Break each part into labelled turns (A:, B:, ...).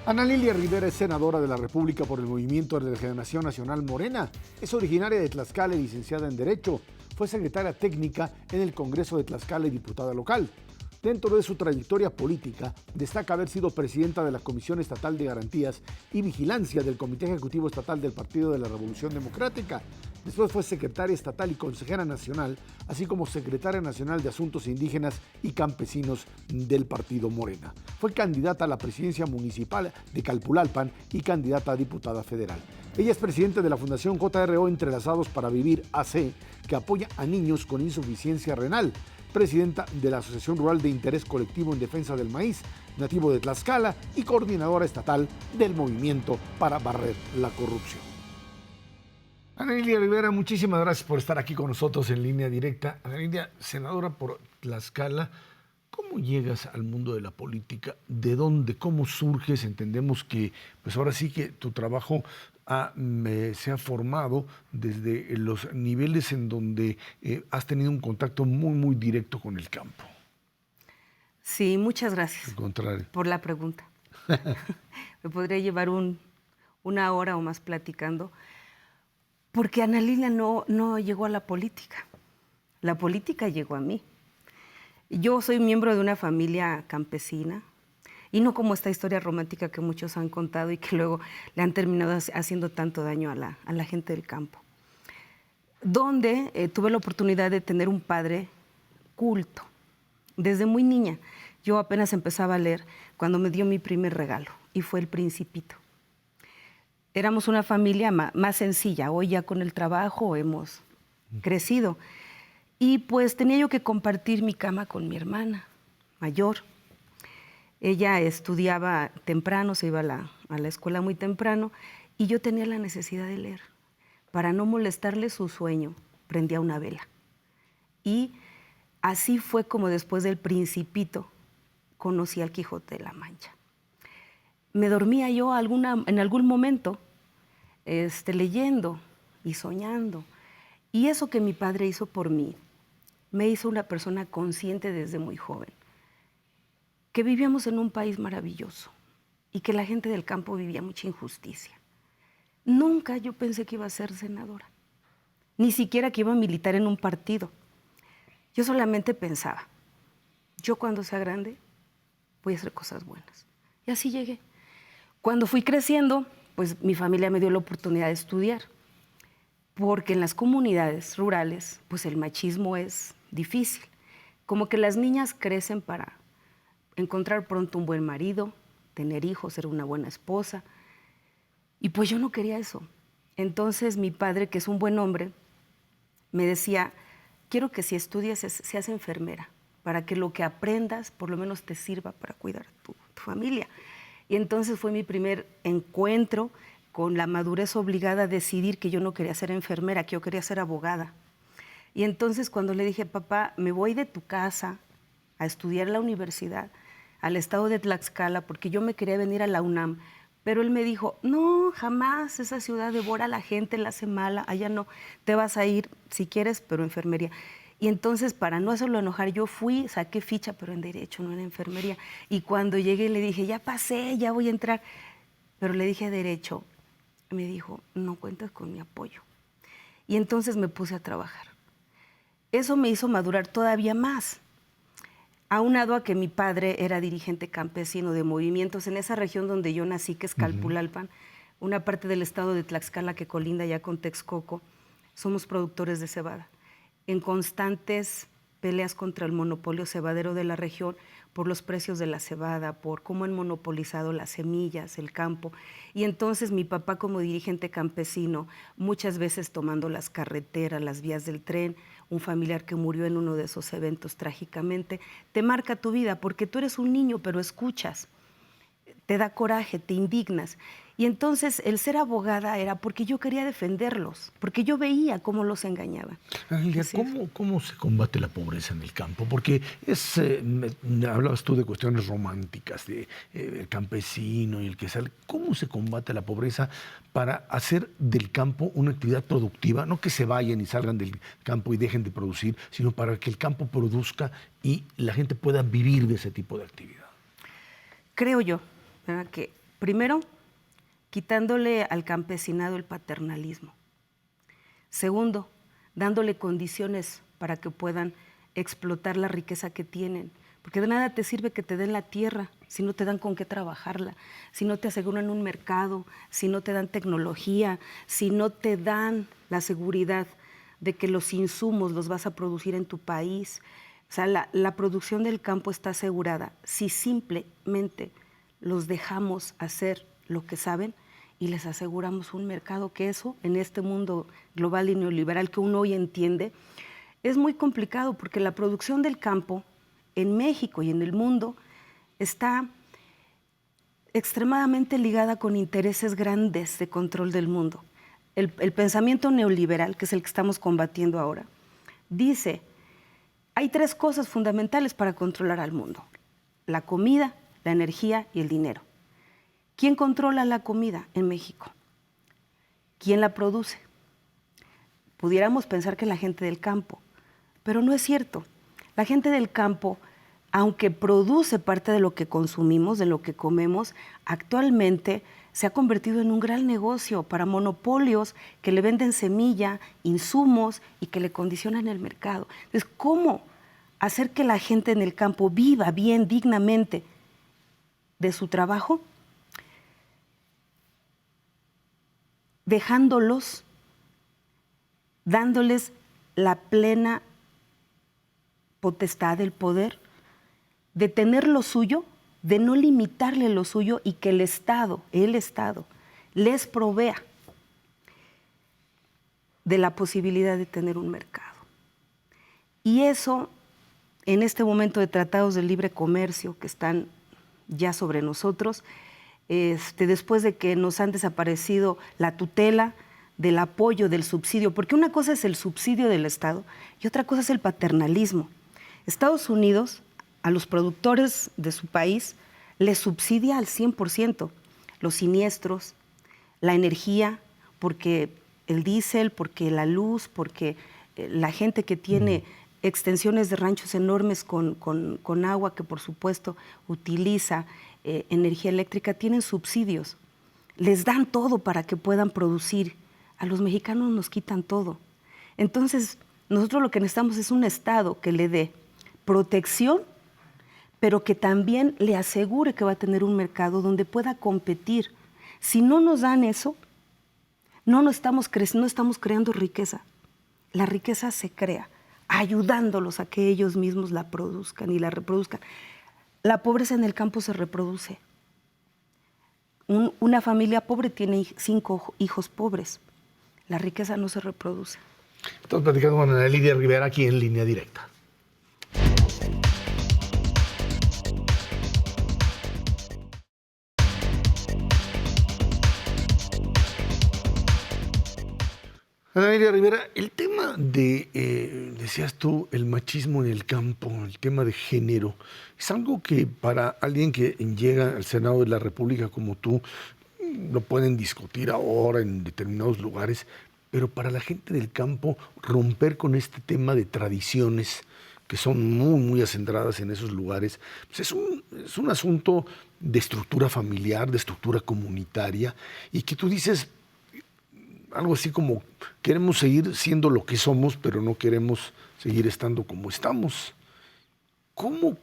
A: Ana Lilia Rivera es senadora de la República por el Movimiento de Regeneración Nacional Morena. Es originaria de Tlaxcala y licenciada en Derecho. Fue secretaria técnica en el Congreso de Tlaxcala y diputada local. Dentro de su trayectoria política, destaca haber sido presidenta de la Comisión Estatal de Garantías y Vigilancia del Comité Ejecutivo Estatal del Partido de la Revolución Democrática. Después fue secretaria estatal y consejera nacional, así como secretaria nacional de Asuntos Indígenas y Campesinos del Partido Morena. Fue candidata a la presidencia municipal de Calpulalpan y candidata a diputada federal. Ella es presidenta de la Fundación JRO Entrelazados para Vivir AC, que apoya a niños con insuficiencia renal. Presidenta de la Asociación Rural de Interés Colectivo en Defensa del Maíz, nativo de Tlaxcala, y coordinadora estatal del Movimiento para Barrer la Corrupción. Ana Lilia Rivera, muchísimas gracias por estar aquí con nosotros en línea directa. Ana Lilia, senadora por Tlaxcala, ¿cómo llegas al mundo de la política? ¿De dónde? ¿Cómo surges? Entendemos que, pues ahora sí que tu trabajo se ha formado desde los niveles en donde has tenido un contacto muy, muy directo con el campo.
B: Sí, muchas gracias.
A: Al contrario.
B: Por la pregunta. Me podría llevar una hora o más platicando, porque Ana Lilia no llegó a la política. La política llegó a mí. Yo soy miembro de una familia campesina, y no como esta historia romántica que muchos han contado y que luego le han terminado haciendo tanto daño a la gente del campo. Donde tuve la oportunidad de tener un padre culto. Desde muy niña, yo apenas empezaba a leer cuando me dio mi primer regalo, y fue El Principito. Éramos una familia más sencilla, hoy ya con el trabajo hemos crecido. Y pues tenía yo que compartir mi cama con mi hermana mayor. Ella estudiaba temprano, se iba a la escuela muy temprano, y yo tenía la necesidad de leer. Para no molestarle su sueño, prendía una vela. Y así fue como después del Principito conocí al Quijote de la Mancha. Me dormía yo en algún momento leyendo y soñando. Y eso que mi padre hizo por mí me hizo una persona consciente desde muy joven. Que vivíamos en un país maravilloso y que la gente del campo vivía mucha injusticia. Nunca yo pensé que iba a ser senadora, ni siquiera que iba a militar en un partido. Yo solamente pensaba, yo cuando sea grande voy a hacer cosas buenas. Y así llegué. Cuando fui creciendo, pues mi familia me dio la oportunidad de estudiar, porque en las comunidades rurales, pues el machismo es difícil. Como que las niñas crecen para encontrar pronto un buen marido, tener hijos, ser una buena esposa. Y pues yo no quería eso. Entonces mi padre, que es un buen hombre, me decía, quiero que si estudias seas enfermera, para que lo que aprendas por lo menos te sirva para cuidar a tu familia. Y entonces fue mi primer encuentro con la madurez obligada a decidir que yo no quería ser enfermera, que yo quería ser abogada. Y entonces cuando le dije, papá, me voy de tu casa a estudiar en la universidad, al estado de Tlaxcala, porque yo me quería venir a la UNAM, pero él me dijo, no, jamás, esa ciudad devora a la gente, la hace mala, allá no, te vas a ir si quieres, pero enfermería. Y entonces, para no hacerlo enojar, yo fui, saqué ficha, pero en Derecho, no en Enfermería. Y cuando llegué le dije, ya pasé, ya voy a entrar. Pero le dije Derecho, me dijo, no cuentas con mi apoyo. Y entonces me puse a trabajar. Eso me hizo madurar todavía más. Aunado a que mi padre era dirigente campesino de movimientos en esa región donde yo nací, que es Calpulalpan, una parte del estado de Tlaxcala que colinda ya con Texcoco, somos productores de cebada, en constantes peleas contra el monopolio cebadero de la región por los precios de la cebada, por cómo han monopolizado las semillas, el campo. Y entonces mi papá, como dirigente campesino, muchas veces tomando las carreteras, las vías del tren, un familiar que murió en uno de esos eventos trágicamente, te marca tu vida porque tú eres un niño, pero escuchas, te da coraje, te indignas. Y entonces el ser abogada era porque yo quería defenderlos, porque yo veía cómo los engañaban.
A: Lilia, ¿cómo se combate la pobreza en el campo? Porque hablabas tú de cuestiones románticas, de el campesino y el que sale. ¿Cómo se combate la pobreza para hacer del campo una actividad productiva? No que se vayan y salgan del campo y dejen de producir, sino para que el campo produzca y la gente pueda vivir de ese tipo de actividad.
B: Creo yo, ¿verdad?, que Primero, quitándole al campesinado el paternalismo. Segundo, dándole condiciones para que puedan explotar la riqueza que tienen. Porque de nada te sirve que te den la tierra si no te dan con qué trabajarla, si no te aseguran un mercado, si no te dan tecnología, si no te dan la seguridad de que los insumos los vas a producir en tu país. O sea, la producción del campo está asegurada si simplemente los dejamos hacer lo que saben y les aseguramos un mercado, que eso, en este mundo global y neoliberal que uno hoy entiende, es muy complicado porque la producción del campo en México y en el mundo está extremadamente ligada con intereses grandes de control del mundo. El pensamiento neoliberal, que es el que estamos combatiendo ahora, dice, hay 3 cosas fundamentales para controlar al mundo: la comida, la energía y el dinero. ¿Quién controla la comida en México? ¿Quién la produce? Pudiéramos pensar que la gente del campo, pero no es cierto. La gente del campo, aunque produce parte de lo que consumimos, de lo que comemos, actualmente se ha convertido en un gran negocio para monopolios que le venden semilla, insumos y que le condicionan el mercado. Entonces, ¿cómo hacer que la gente en el campo viva bien, dignamente de su trabajo? Dejándolos, dándoles la plena potestad, el poder de tener lo suyo, de no limitarle lo suyo y que el Estado les provea de la posibilidad de tener un mercado. Y eso, en este momento de tratados de libre comercio que están ya sobre nosotros, después de que nos han desaparecido la tutela del apoyo, del subsidio, porque una cosa es el subsidio del Estado y otra cosa es el paternalismo. Estados Unidos, a los productores de su país, les subsidia al 100% los siniestros, la energía, porque el diésel, porque la luz, porque la gente que tiene extensiones de ranchos enormes con agua, que por supuesto utiliza energía eléctrica, tienen subsidios. Les dan todo para que puedan producir. A los mexicanos nos quitan todo. Entonces, nosotros lo que necesitamos es un Estado que le dé protección, pero que también le asegure que va a tener un mercado donde pueda competir. Si no nos dan eso, no estamos creando riqueza. La riqueza se crea ayudándolos a que ellos mismos la produzcan y la reproduzcan. La pobreza en el campo se reproduce. Una familia pobre tiene 5 hijos pobres. La riqueza no se reproduce.
A: Estamos platicando con Ana Lidia Rivera aquí en Línea Directa. Ana Lidia Rivera, el tema de, decías tú, el machismo en el campo, el tema de género, es algo que para alguien que llega al Senado de la República como tú, lo pueden discutir ahora en determinados lugares, pero para la gente del campo, romper con este tema de tradiciones que son muy, muy acendradas en esos lugares, pues es un asunto de estructura familiar, de estructura comunitaria, y que tú dices algo así como, queremos seguir siendo lo que somos, pero no queremos seguir estando como estamos. ¿Cómo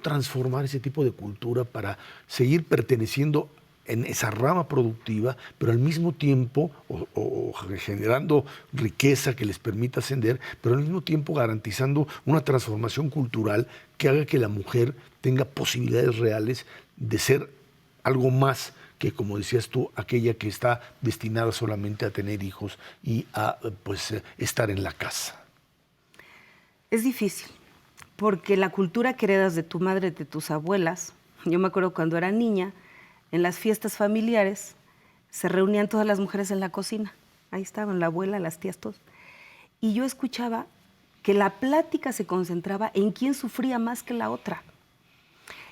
A: transformar ese tipo de cultura para seguir perteneciendo en esa rama productiva, pero al mismo tiempo, o generando riqueza que les permita ascender, pero al mismo tiempo garantizando una transformación cultural que haga que la mujer tenga posibilidades reales de ser algo más que, como decías tú, aquella que está destinada solamente a tener hijos y a estar en la casa?
B: Es difícil, porque la cultura que heredas de tu madre, de tus abuelas, yo me acuerdo cuando era niña, en las fiestas familiares se reunían todas las mujeres en la cocina. Ahí estaban la abuela, las tías, todos. Y yo escuchaba que la plática se concentraba en quién sufría más que la otra.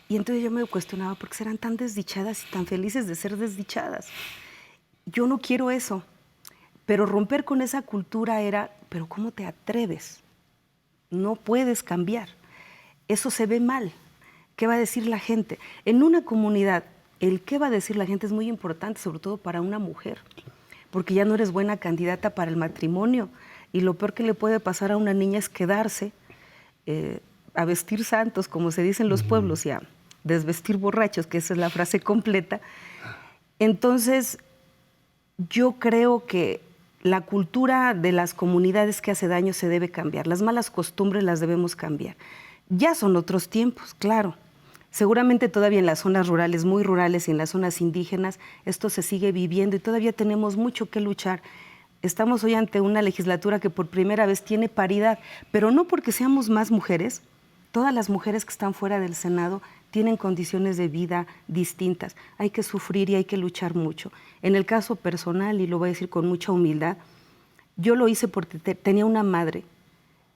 B: Y entonces yo me cuestionaba por qué eran tan desdichadas y tan felices de ser desdichadas. Yo no quiero eso. Pero romper con esa cultura era, pero ¿cómo te atreves? No puedes cambiar. Eso se ve mal. ¿Qué va a decir la gente? En una comunidad el qué va a decir la gente es muy importante, sobre todo para una mujer, porque ya no eres buena candidata para el matrimonio. Y lo peor que le puede pasar a una niña es quedarse a vestir santos, como se dice en los pueblos, y a desvestir borrachos, que esa es la frase completa. Entonces, yo creo que la cultura de las comunidades que hace daño se debe cambiar. Las malas costumbres las debemos cambiar. Ya son otros tiempos, claro. Seguramente todavía en las zonas rurales, muy rurales, y en las zonas indígenas, esto se sigue viviendo y todavía tenemos mucho que luchar. Estamos hoy ante una legislatura que por primera vez tiene paridad, pero no porque seamos más mujeres. Todas las mujeres que están fuera del Senado tienen condiciones de vida distintas. Hay que sufrir y hay que luchar mucho. En el caso personal, y lo voy a decir con mucha humildad, yo lo hice porque tenía una madre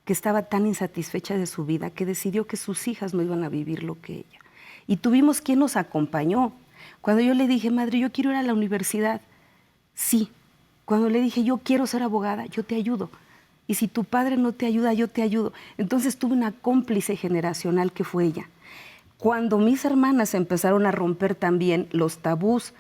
B: que estaba tan insatisfecha de su vida que decidió que sus hijas no iban a vivir lo que ella. Y tuvimos quien nos acompañó. Cuando yo le dije, madre, yo quiero ir a la universidad, sí. Cuando le dije, yo quiero ser abogada, yo te ayudo. Y si tu padre no te ayuda, yo te ayudo. Entonces tuve una cómplice generacional que fue ella. Cuando mis hermanas empezaron a romper también los tabús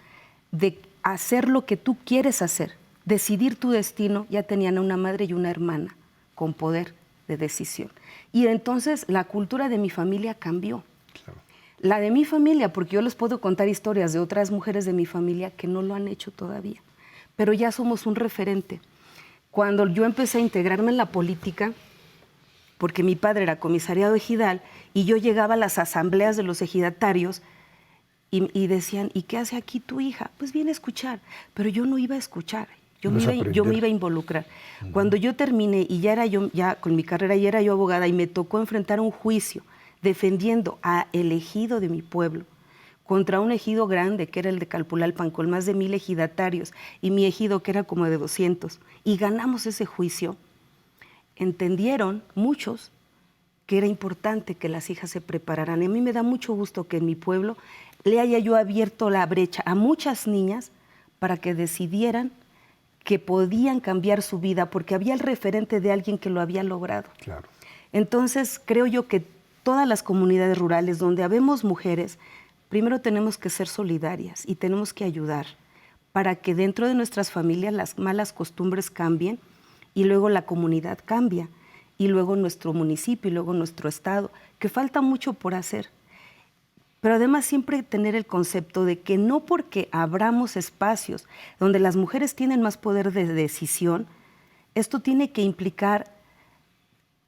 B: de hacer lo que tú quieres hacer, decidir tu destino, ya tenían una madre y una hermana con poder de decisión. Y entonces la cultura de mi familia cambió. Claro. La de mi familia, porque yo les puedo contar historias de otras mujeres de mi familia que no lo han hecho todavía, pero ya somos un referente. Cuando yo empecé a integrarme en la política, porque mi padre era comisariado ejidal, y yo llegaba a las asambleas de los ejidatarios y decían, ¿y qué hace aquí tu hija? Pues viene a escuchar, pero yo no iba a escuchar, yo me iba a involucrar. Cuando yo terminé y ya con mi carrera ya era yo abogada y me tocó enfrentar un juicio defendiendo a el ejido de mi pueblo contra un ejido grande que era el de Calpulalpan con más de 1000 ejidatarios y mi ejido que era como de 200, y ganamos ese juicio, entendieron muchos que era importante que las hijas se prepararan. Y a mí me da mucho gusto que en mi pueblo le haya yo abierto la brecha a muchas niñas para que decidieran que podían cambiar su vida porque había el referente de alguien que lo había logrado.
A: Claro.
B: Entonces, creo yo que todas las comunidades rurales donde habemos mujeres, primero tenemos que ser solidarias y tenemos que ayudar para que dentro de nuestras familias las malas costumbres cambien y luego la comunidad cambia y luego nuestro municipio y luego nuestro estado, que falta mucho por hacer. Pero además siempre tener el concepto de que no porque abramos espacios donde las mujeres tienen más poder de decisión, esto tiene que implicar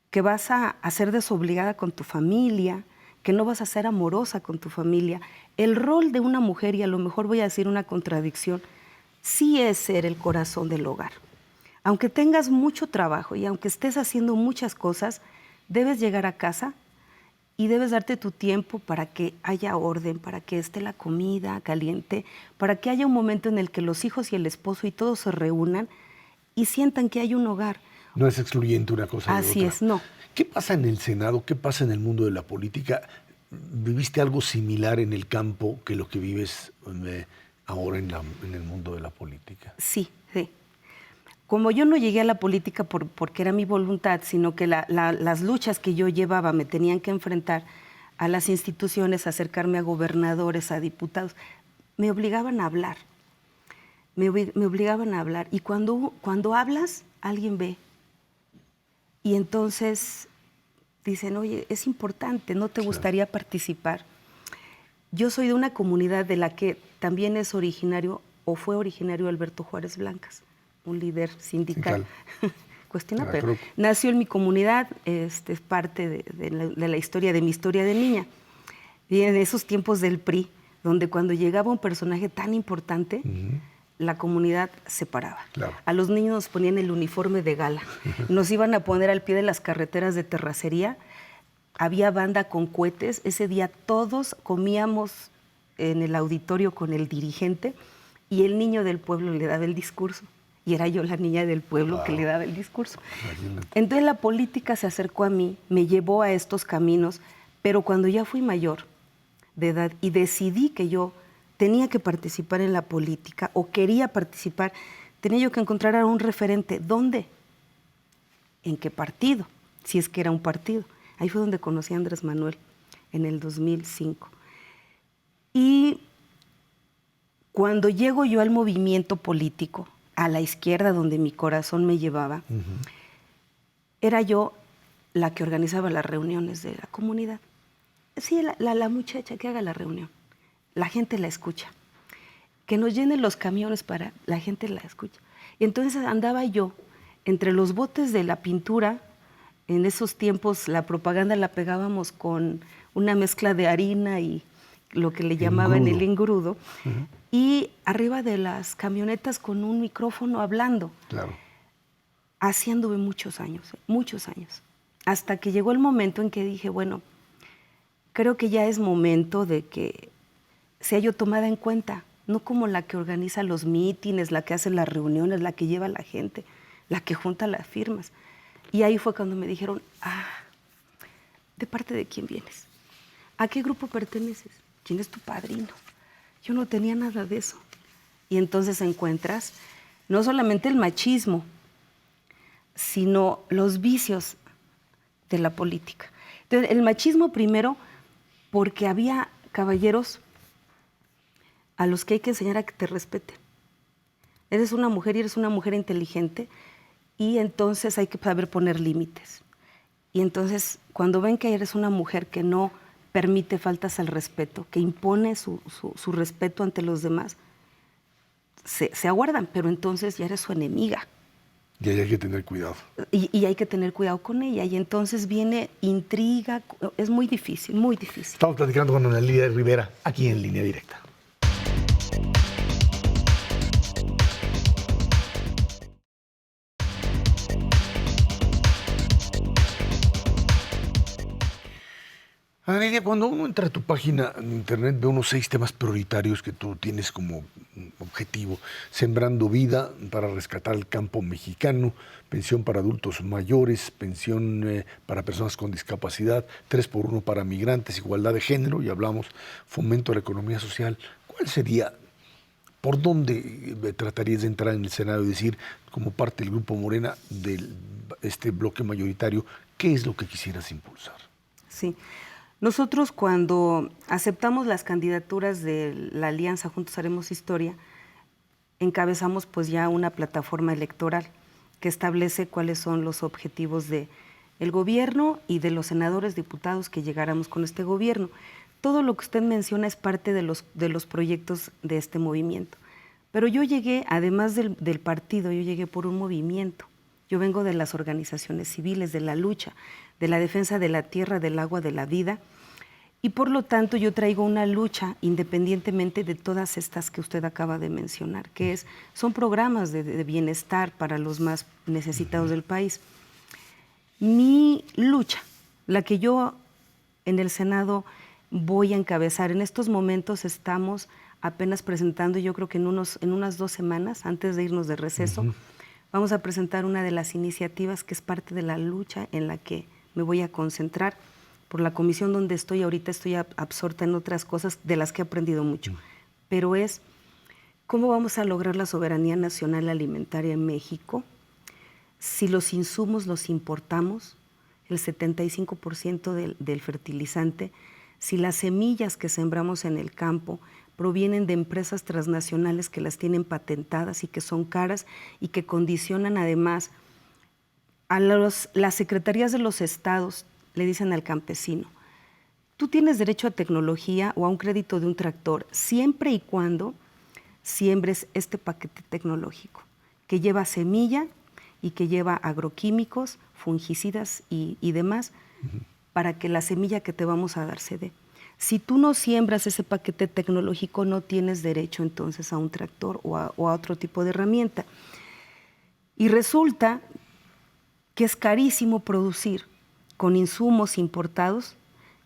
B: que vas a ser desobligada con tu familia, que no vas a ser amorosa con tu familia. El rol de una mujer, y a lo mejor voy a decir una contradicción, sí es ser el corazón del hogar. Aunque tengas mucho trabajo y aunque estés haciendo muchas cosas, debes llegar a casa y debes darte tu tiempo para que haya orden, para que esté la comida caliente, para que haya un momento en el que los hijos y el esposo y todos se reúnan y sientan que hay un hogar.
A: No es excluyente una cosa de otra.
B: Así es, no.
A: ¿Qué pasa en el Senado? ¿Qué pasa en el mundo de la política? ¿Viviste algo similar en el campo que lo que vives ahora en el mundo de la política?
B: Sí, sí. Como yo no llegué a la política porque era mi voluntad, sino que las luchas que yo llevaba me tenían que enfrentar a las instituciones, a acercarme a gobernadores, a diputados, me obligaban a hablar. Me obligaban a hablar. Y cuando hablas, alguien ve. Y entonces dicen, oye, es importante, ¿no te gustaría participar? Yo soy de una comunidad de la que también es originario, o fue originario Alberto Juárez Blancas, un líder sindical. Cuestiona, pero nació en mi comunidad, es parte de la historia, de mi historia de niña. Y en esos tiempos del PRI, donde cuando llegaba un personaje tan importante, la comunidad se paraba. Claro. A los niños nos ponían el uniforme de gala. Nos iban a poner al pie de las carreteras de terracería. Había banda con cohetes. Ese día todos comíamos en el auditorio con el dirigente y el niño del pueblo le daba el discurso. Y era yo la niña del pueblo que le daba el discurso. Entonces la política se acercó a mí, me llevó a estos caminos, pero cuando ya fui mayor de edad y decidí que yo tenía que participar en la política o quería participar, tenía yo que encontrar a un referente. ¿Dónde? ¿En qué partido? Si es que era un partido. Ahí fue donde conocí a Andrés Manuel, en el 2005. Y Cuando llego yo al movimiento político, a la izquierda donde mi corazón me llevaba, era yo la que organizaba las reuniones de la comunidad. Sí, la muchacha que haga la reunión. La gente la escucha. Que nos llenen los camiones para la gente la escucha. Y entonces andaba yo entre los botes de la pintura. En esos tiempos la propaganda la pegábamos con una mezcla de harina y lo que le llamaban el engrudo. Y arriba de las camionetas con un micrófono hablando.
A: Claro.
B: Así anduve muchos años. Hasta que llegó el momento en que dije, bueno, creo que ya es momento de que sea yo tomada en cuenta, no como la que organiza los mítines, la que hace las reuniones, la que lleva a la gente, la que junta las firmas. Y ahí fue cuando me dijeron, ¿de parte de quién vienes? ¿A qué grupo perteneces? ¿Quién es tu padrino? Yo no tenía nada de eso. Y entonces encuentras no solamente el machismo, sino los vicios de la política. Entonces, el machismo primero, porque había caballeros a los que hay que enseñar a que te respeten. Eres una mujer y eres una mujer inteligente y entonces hay que saber poner límites. Y entonces cuando ven que eres una mujer que no permite faltas al respeto, que impone su respeto ante los demás, se aguardan, pero entonces ya eres su enemiga.
A: Y ahí hay que tener cuidado.
B: Y hay que tener cuidado con ella. Y entonces viene intriga, es muy difícil, muy difícil.
A: Estamos platicando con Ana Lilia Rivera, aquí en Línea Directa. Ana Lilia, cuando uno entra a tu página en internet ve unos 6 temas prioritarios que tú tienes como objetivo: sembrando vida para rescatar el campo mexicano, pensión para adultos mayores, pensión para personas con discapacidad, 3x1 para migrantes, igualdad de género, y hablamos fomento a la economía social. ¿Cuál sería, por dónde tratarías de entrar en el Senado y decir, como parte del Grupo Morena, de este bloque mayoritario, qué es lo que quisieras impulsar?
B: Sí. Nosotros cuando aceptamos las candidaturas de la Alianza Juntos Haremos Historia, encabezamos pues ya una plataforma electoral que establece cuáles son los objetivos del gobierno y de los senadores, diputados que llegáramos con este gobierno. Todo lo que usted menciona es parte de los proyectos de este movimiento. Pero yo llegué, además del partido, yo llegué por un movimiento. Yo vengo de las organizaciones civiles, de la lucha, de la defensa de la tierra, del agua, de la vida. Y por lo tanto yo traigo una lucha independientemente de todas estas que usted acaba de mencionar, que son programas de bienestar para los más necesitados del país. Mi lucha, la que yo en el Senado voy a encabezar, en estos momentos estamos apenas presentando, yo creo que en unas 2 semanas, antes de irnos de receso, vamos a presentar una de las iniciativas que es parte de la lucha en la que me voy a concentrar. Por la comisión donde estoy ahorita estoy absorta en otras cosas de las que he aprendido mucho, pero es cómo vamos a lograr la soberanía nacional alimentaria en México si los insumos los importamos, el 75% del fertilizante, si las semillas que sembramos en el campo provienen de empresas transnacionales que las tienen patentadas y que son caras y que condicionan además a las secretarías de los estados. Le dicen al campesino, tú tienes derecho a tecnología o a un crédito de un tractor siempre y cuando siembres este paquete tecnológico que lleva semilla y que lleva agroquímicos, fungicidas y demás para que la semilla que te vamos a dar se dé. Si tú no siembras ese paquete tecnológico no tienes derecho entonces a un tractor o a otro tipo de herramienta. Y resulta que es carísimo producir con insumos importados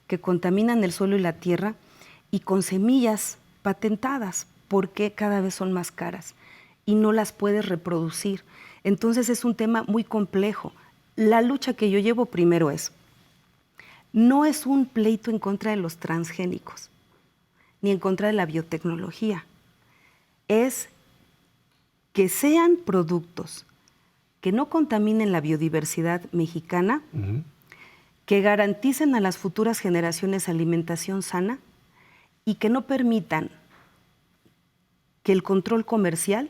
B: que contaminan el suelo y la tierra y con semillas patentadas porque cada vez son más caras y no las puedes reproducir. Entonces es un tema muy complejo. La lucha que yo llevo primero no es un pleito en contra de los transgénicos ni en contra de la biotecnología, es que sean productos que no contaminen la biodiversidad mexicana, que garanticen a las futuras generaciones alimentación sana y que no permitan que el control comercial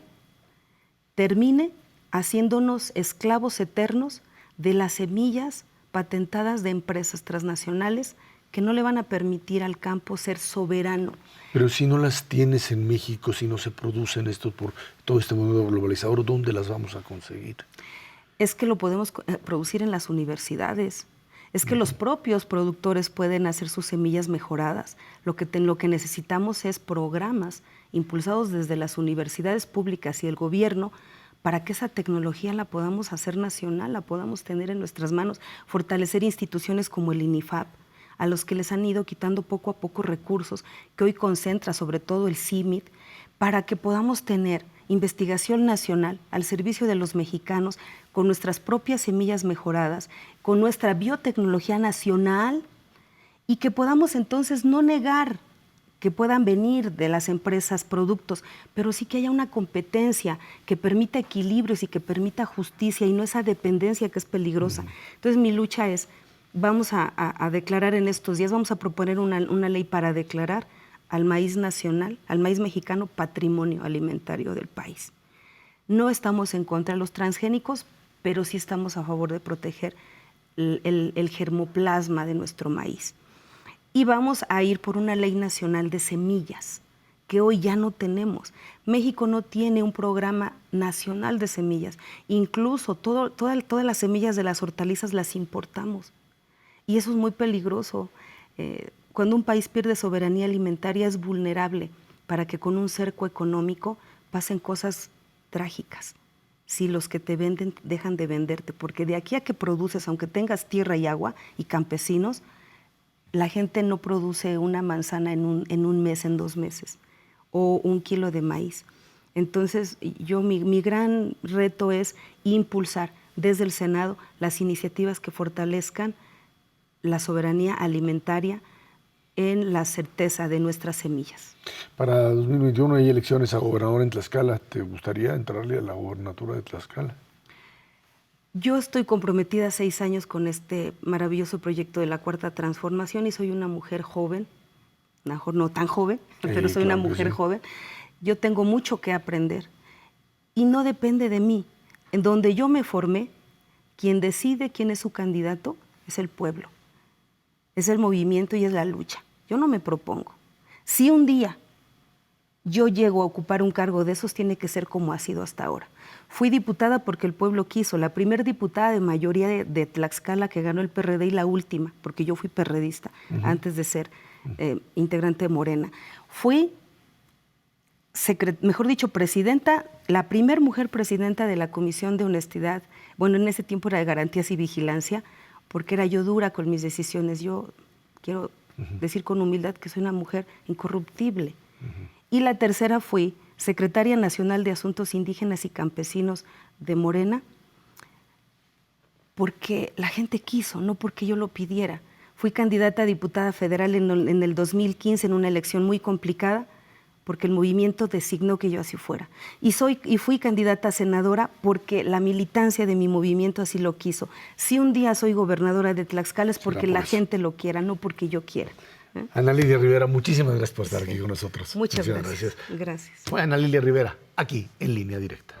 B: termine haciéndonos esclavos eternos de las semillas patentadas de empresas transnacionales que no le van a permitir al campo ser soberano.
A: Pero si no las tienes en México, si no se producen esto por todo este mundo globalizador, ¿dónde las vamos a conseguir?
B: Es que lo podemos producir en las universidades. Es que los propios productores pueden hacer sus semillas mejoradas. Lo que necesitamos es programas impulsados desde las universidades públicas y el gobierno para que esa tecnología la podamos hacer nacional, la podamos tener en nuestras manos, fortalecer instituciones como el INIFAP, a los que les han ido quitando poco a poco recursos, que hoy concentra sobre todo el CIMIT, para que podamos tener investigación nacional al servicio de los mexicanos, con nuestras propias semillas mejoradas, con nuestra biotecnología nacional, y que podamos entonces no negar que puedan venir de las empresas productos, pero sí que haya una competencia que permita equilibrios y que permita justicia y no esa dependencia que es peligrosa. Entonces mi lucha es, vamos a declarar en estos días, vamos a proponer una ley para declarar al maíz nacional, al maíz mexicano, patrimonio alimentario del país. No estamos en contra de los transgénicos, pero sí estamos a favor de proteger el germoplasma de nuestro maíz. Y vamos a ir por una ley nacional de semillas, que hoy ya no tenemos. México no tiene un programa nacional de semillas. Incluso todas las semillas de las hortalizas las importamos. Y eso es muy peligroso. Cuando un país pierde soberanía alimentaria es vulnerable para que con un cerco económico pasen cosas trágicas. Si los que te venden dejan de venderte, porque de aquí a que produces, aunque tengas tierra y agua y campesinos, la gente no produce una manzana en un mes, en 2 meses, o 1 kilo de maíz. Entonces, mi gran reto es impulsar desde el Senado las iniciativas que fortalezcan la soberanía alimentaria en la certeza de nuestras semillas.
A: Para 2021 hay elecciones a gobernador en Tlaxcala. ¿Te gustaría entrarle a la gobernatura de Tlaxcala?
B: Yo estoy comprometida 6 años con este maravilloso proyecto de la Cuarta Transformación y soy una mujer joven, mejor no tan joven, pero soy una mujer joven. Yo tengo mucho que aprender y no depende de mí. En donde yo me formé, quien decide quién es su candidato es el pueblo, es el movimiento y es la lucha. Yo no me propongo. Si un día yo llego a ocupar un cargo de esos, tiene que ser como ha sido hasta ahora. Fui diputada porque el pueblo quiso, la primera diputada de mayoría de Tlaxcala que ganó el PRD y la última, porque yo fui perredista antes de ser integrante de Morena. Fui, mejor dicho, presidenta, la primer mujer presidenta de la Comisión de Honestidad, bueno, en ese tiempo era de Garantías y Vigilancia, porque era yo dura con mis decisiones. Yo quiero decir con humildad que soy una mujer incorruptible. Y la tercera fui secretaria nacional de Asuntos Indígenas y Campesinos de Morena, porque la gente quiso, no porque yo lo pidiera. Fui candidata a diputada federal en el 2015 en una elección muy complicada, porque el movimiento designó que yo así fuera. Y fui candidata a senadora porque la militancia de mi movimiento así lo quiso. Si un día soy gobernadora de Tlaxcala es porque la gente lo quiera, no porque yo quiera.
A: Ana Lilia Rivera, muchísimas gracias por estar aquí con nosotros.
B: Muchas gracias. Gracias.
A: Fue Ana Lilia Rivera, aquí en Línea Directa.